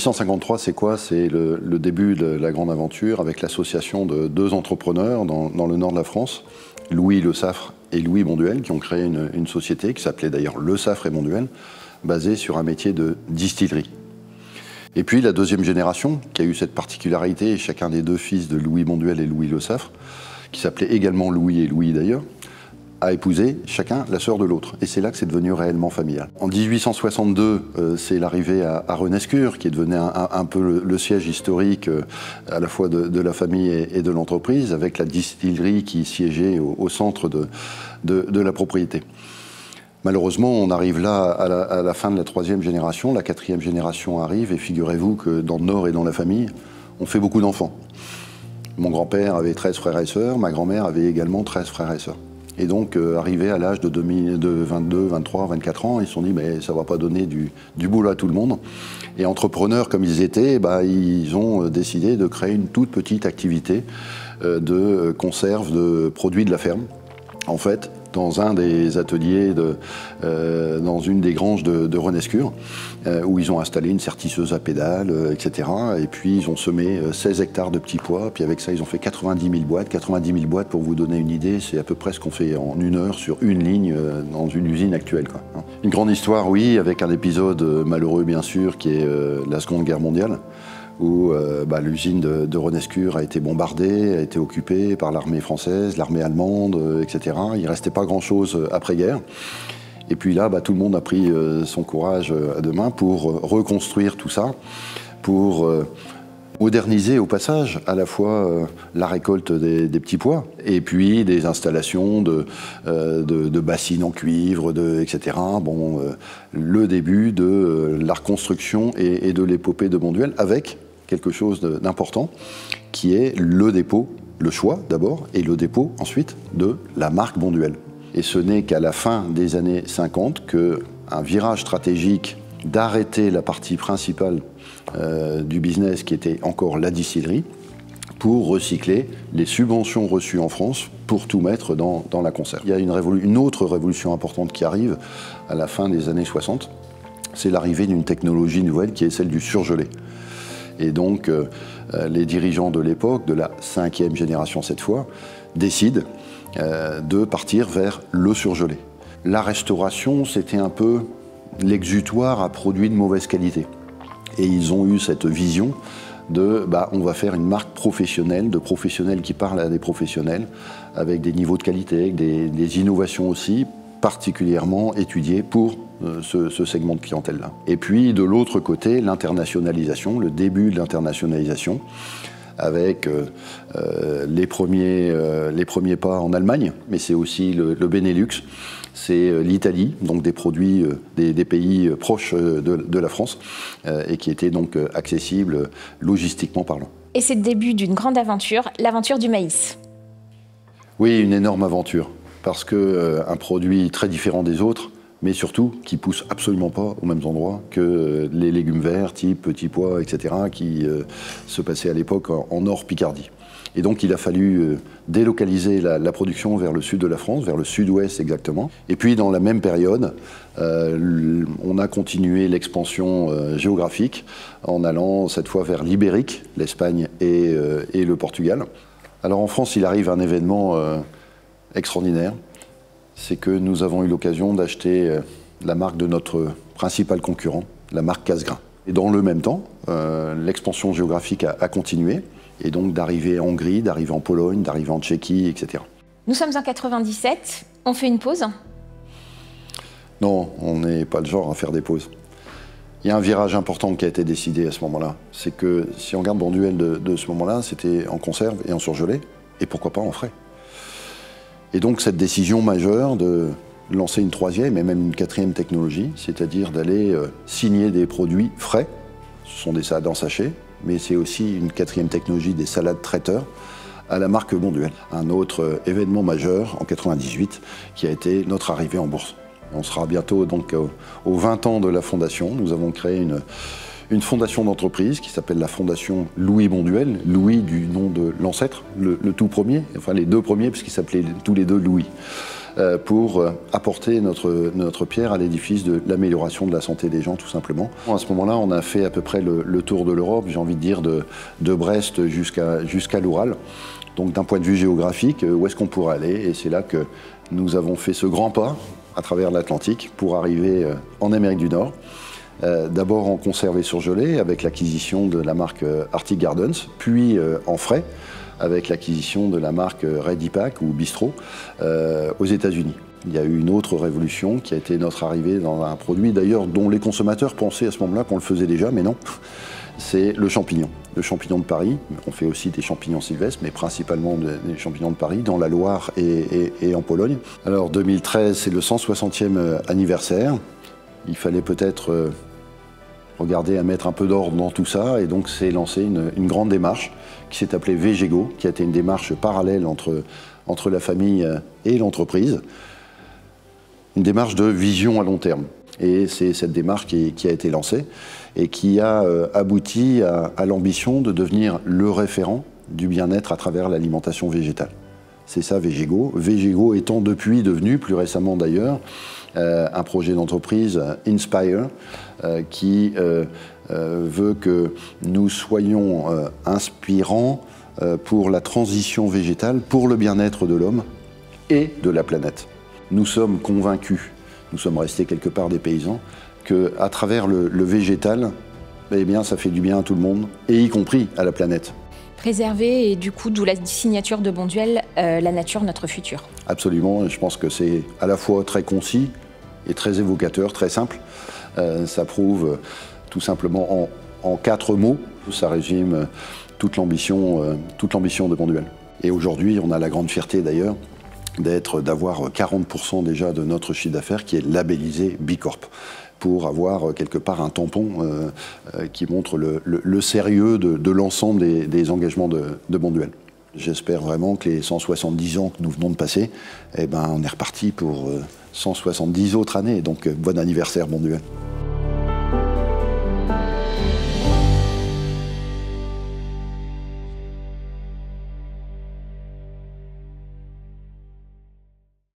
1853, c'est quoi? C'est le début de la grande aventure avec l'association de deux entrepreneurs dans le nord de la France, Louis Le Saffre et Louis Bonduelle, qui ont créé une société qui s'appelait d'ailleurs Le Saffre et Bonduelle, basée sur un métier de distillerie. Et puis la deuxième génération, qui a eu cette particularité, chacun des deux fils de Louis Bonduelle et Louis Le Saffre, qui s'appelait également Louis et Louis d'ailleurs, a épousé chacun la sœur de l'autre. Et c'est là que c'est devenu réellement familial. En 1862, c'est l'arrivée à Renescure, qui est devenu un peu le siège historique à la fois de la famille et de l'entreprise, avec la distillerie qui siégeait au centre de la propriété. Malheureusement, on arrive là à la fin de la troisième génération, la quatrième génération arrive, et figurez-vous que dans le Nord et dans la famille, on fait beaucoup d'enfants. Mon grand-père avait 13 frères et sœurs, ma grand-mère avait également 13 frères et sœurs. Et donc, arrivé à l'âge de 22, 23, 24 ans, ils se sont dit, mais ça ne va pas donner du boulot à tout le monde. Et entrepreneurs comme ils étaient, ils ont décidé de créer une toute petite activité de conserve de produits de la ferme. En fait, dans un des ateliers, dans une des granges de Renescure, où ils ont installé une sertisseuse à pédales, etc. Et puis ils ont semé 16 hectares de petits pois, puis avec ça ils ont fait 90 000 boîtes. 90 000 boîtes, pour vous donner une idée, c'est à peu près ce qu'on fait en une heure sur une ligne dans une usine actuelle, quoi. Une grande histoire, oui, avec un épisode malheureux bien sûr, qui est la Seconde Guerre mondiale, où l'usine de Renescure a été bombardée, a été occupée par l'armée française, l'armée allemande, etc. Il ne restait pas grand-chose après-guerre. Et puis là, tout le monde a pris son courage à deux mains pour reconstruire tout ça, pour moderniser au passage à la fois la récolte des petits pois et puis des installations de bassines en cuivre, etc. Le début de la reconstruction et de l'épopée de Bonduelle avec quelque chose d'important qui est le dépôt, le choix d'abord, et le dépôt ensuite de la marque Bonduelle. Et ce n'est qu'à la fin des années 50 qu'un virage stratégique d'arrêter la partie principale du business qui était encore la distillerie pour recycler les subventions reçues en France pour tout mettre dans la conserve. Il y a une autre révolution importante qui arrive à la fin des années 60, c'est l'arrivée d'une technologie nouvelle qui est celle du surgelé. Et donc les dirigeants de l'époque, de la 5e génération cette fois, décident de partir vers le surgelé. La restauration, c'était un peu l'exutoire à produits de mauvaise qualité. Et ils ont eu cette vision de on va faire une marque professionnelle, de professionnels qui parlent à des professionnels, avec des niveaux de qualité, avec des innovations aussi particulièrement étudiées pour ce segment de clientèle-là. Et puis de l'autre côté, l'internationalisation, le début de l'internationalisation, avec les premiers pas en Allemagne, mais c'est aussi le Benelux, c'est l'Italie, donc des produits des pays proches de la France, et qui étaient donc accessibles logistiquement parlant. Et c'est le début d'une grande aventure, l'aventure du maïs. Oui, une énorme aventure, parce qu'un produit très différent des autres, mais surtout qui ne pousse absolument pas aux mêmes endroits que les légumes verts, type petits pois, etc., qui se passaient à l'époque en Nord-Picardie. Et donc il a fallu délocaliser la production vers le sud de la France, vers le sud-ouest exactement. Et puis dans la même période, on a continué l'expansion géographique en allant cette fois vers l'Ibérique, l'Espagne et le Portugal. Alors en France, il arrive un événement extraordinaire. C'est que nous avons eu l'occasion d'acheter la marque de notre principal concurrent, la marque Cassegrain. Et dans le même temps, l'expansion géographique a continué, et donc d'arriver en Hongrie, d'arriver en Pologne, d'arriver en Tchéquie, etc. Nous sommes en 97, on fait une pause? Non, on n'est pas le genre à faire des pauses. Il y a un virage important qui a été décidé à ce moment-là. C'est que si on regarde Bonduelle de ce moment-là, c'était en conserve et en surgelé, et pourquoi pas en frais. Et donc cette décision majeure de lancer une troisième et même une quatrième technologie, c'est-à-dire d'aller signer des produits frais, ce sont des salades en sachet, mais c'est aussi une quatrième technologie des salades traiteurs à la marque Bonduelle. Un autre événement majeur en 98 qui a été notre arrivée en bourse. On sera bientôt donc aux 20 ans de la fondation. Nous avons créé une fondation d'entreprise qui s'appelle la fondation Louis Bonduelle, Louis du nom de l'ancêtre, le tout premier, enfin les deux premiers puisqu'ils s'appelaient tous les deux Louis. pour apporter notre pierre à l'édifice de l'amélioration de la santé des gens, tout simplement. À ce moment-là, on a fait à peu près le tour de l'Europe, j'ai envie de dire de Brest jusqu'à l'Oural. Donc d'un point de vue géographique, où est-ce qu'on pourrait aller? Et c'est là que nous avons fait ce grand pas à travers l'Atlantique pour arriver en Amérique du Nord. D'abord en conserve et surgelé avec l'acquisition de la marque Arctic Gardens, puis en frais avec l'acquisition de la marque Ready Pack ou Bistro aux États-Unis. Il y a eu une autre révolution qui a été notre arrivée dans un produit d'ailleurs dont les consommateurs pensaient à ce moment-là qu'on le faisait déjà, mais non. C'est le champignon de Paris. On fait aussi des champignons sylvestres, mais principalement des champignons de Paris, dans la Loire et en Pologne. Alors 2013, c'est le 160e anniversaire. Il fallait peut-être regarder à mettre un peu d'ordre dans tout ça, et donc c'est lancé une grande démarche qui s'est appelée VGEGO, qui a été une démarche parallèle entre la famille et l'entreprise. Une démarche de vision à long terme. Et c'est cette démarche qui a été lancée et qui a abouti à l'ambition de devenir le référent du bien-être à travers l'alimentation végétale. C'est ça VGEGO. VGEGO étant depuis devenu, plus récemment d'ailleurs, un projet d'entreprise Inspire qui veut que nous soyons inspirants pour la transition végétale, pour le bien-être de l'homme et de la planète. Nous sommes convaincus, nous sommes restés quelque part des paysans, qu'à travers le végétal, eh bien, ça fait du bien à tout le monde, et y compris à la planète. Préserver, et du coup, d'où la signature de Bonduelle, la nature, notre futur. Absolument, je pense que c'est à la fois très concis et très évocateur, très simple. Ça prouve tout simplement en 4 mots, ça résume toute l'ambition de Bonduelle. Et aujourd'hui, on a la grande fierté d'ailleurs d'avoir 40% déjà de notre chiffre d'affaires qui est labellisé Bicorp, pour avoir quelque part un tampon qui montre le sérieux de l'ensemble des engagements de Bonduelle. J'espère vraiment que les 170 ans que nous venons de passer, eh ben, on est reparti pour 170 autres années, donc bon anniversaire Bonduelle.